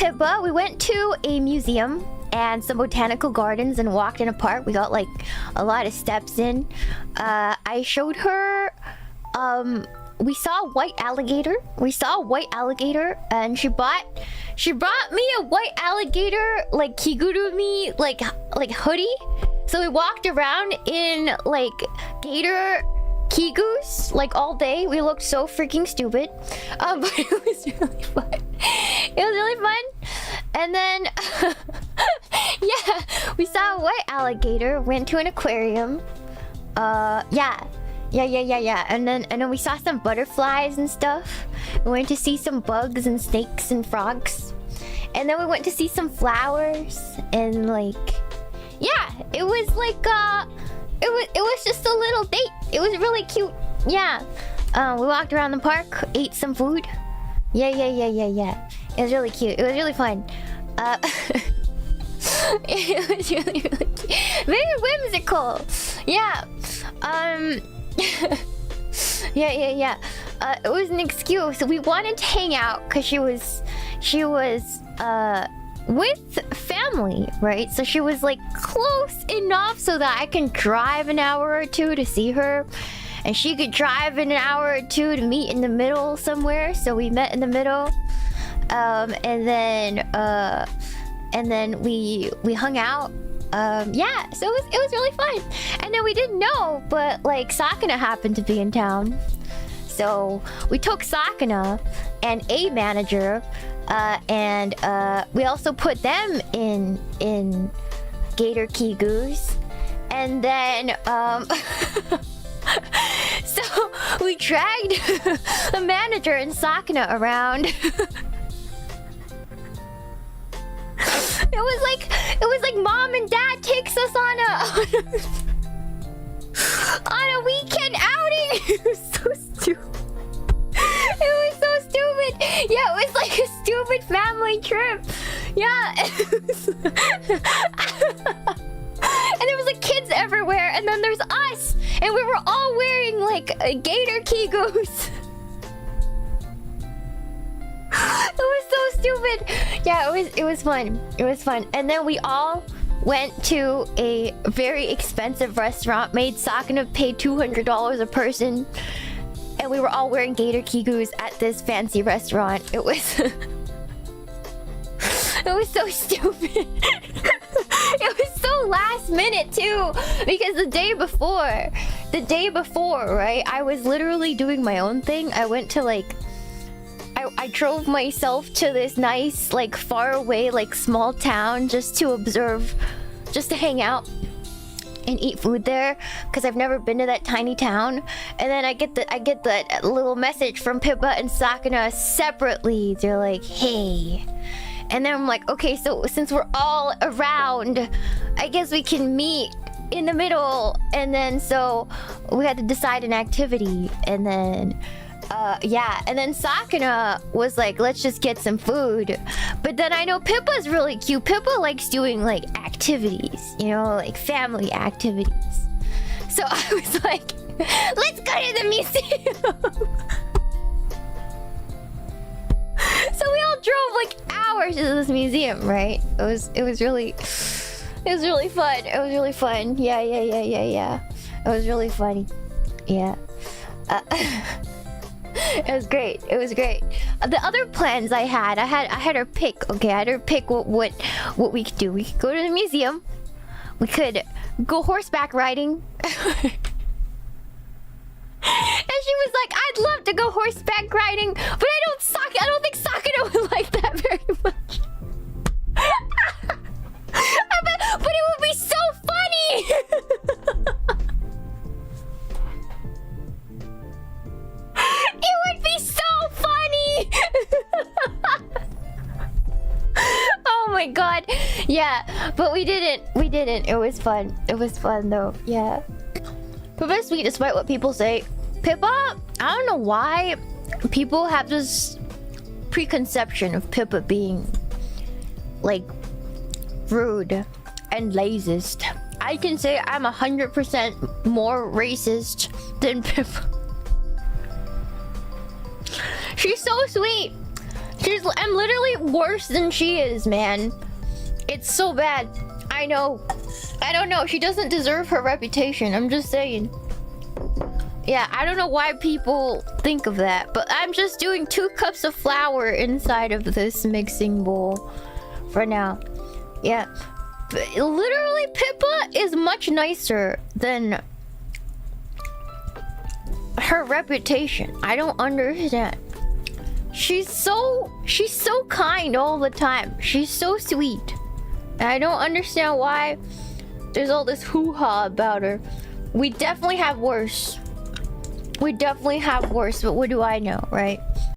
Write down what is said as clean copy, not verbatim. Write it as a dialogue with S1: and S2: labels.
S1: Pippa, we went to a museum and some botanical gardens and walked in a park. We got like a lot of steps in. I showed her, we saw a white alligator. And she brought me a white alligator, like kigurumi, like hoodie. So we walked around in like gator kigus like all day. We looked so freaking stupid. But it was really fun. It was really fun. And then yeah, we saw a white alligator, went to an aquarium. Yeah. And then we saw some butterflies and stuff. We went to see some bugs and snakes and frogs. And then we went to see some flowers and like, yeah, it was like it was just a little date. It was really cute. Yeah. We walked around the park, ate some food. Yeah. It was really cute. It was really fun. It was really cute. Very whimsical. Yeah. Yeah. It was an excuse. We wanted to hang out because she was with family, right? So she was like close enough so that I can drive an hour or two to see her, and she could drive an hour or two to meet in the middle somewhere. So we met in the middle, and then we hung out. Yeah, so it was really fun. And then we didn't know, but like Sakana happened to be in town, so we took Sakana and a manager, and we also put them in gator kigus, and then so we dragged the manager and Sakana around. It was like mom and dad takes us on a weekend outing. It was so stupid. It was so stupid. Yeah, it was like a stupid family trip. Yeah. And there was like kids everywhere, and then there's us, and we were all wearing like gator kigus. It was so stupid. Yeah, it was fun. It was fun. And then we all went to a very expensive restaurant, made Sakana pay $200 a person, and we were all wearing gator kigus at this fancy restaurant. It was it was so stupid. It was so last minute too, because the day before, right, I was literally doing my own thing. I went to like I drove myself to this nice, like, far away, like, small town just to observe, just to hang out and eat food there, because I've never been to that tiny town. And then I get that little message from Pippa and Sakana separately. They're like, hey. And then I'm like, okay, so since we're all around, I guess we can meet in the middle. And then so we had to decide an activity, and then yeah, and then Sakana was like, let's just get some food. But then I know Pippa's really cute. Pippa likes doing like activities, you know, like family activities. So I was like, let's go to the museum. So we all drove like hours to this museum, right? It was really fun. It was really fun. Yeah. It was really funny. Yeah. It was great. The other plans I had her pick. Okay, I had her pick what we could do. We could go to the museum. We could go horseback riding. And she was like, I'd love to go horseback riding, but I don't think Sakana would like that very much. But it would be so funny. It would be so funny. Oh my god. Yeah, but we didn't. It was fun. It was fun though. Yeah. Pippa's sweet despite what people say. Pippa, I don't know why people have this preconception of Pippa being like rude and laziest. I can say I'm 100% more racist than Pippa. She's so sweet. I'm literally worse than she is, man. It's so bad. I know. I don't know. She doesn't deserve her reputation. I'm just saying. Yeah, I don't know why people think of that, but I'm just doing 2 cups of flour inside of this mixing bowl for now. Yeah. But literally, Pippa is much nicer than her reputation. I don't understand. She's so kind all the time. She's so sweet. And I don't understand why there's all this hoo-ha about her. We definitely have worse. We definitely have worse, but what do I know, right?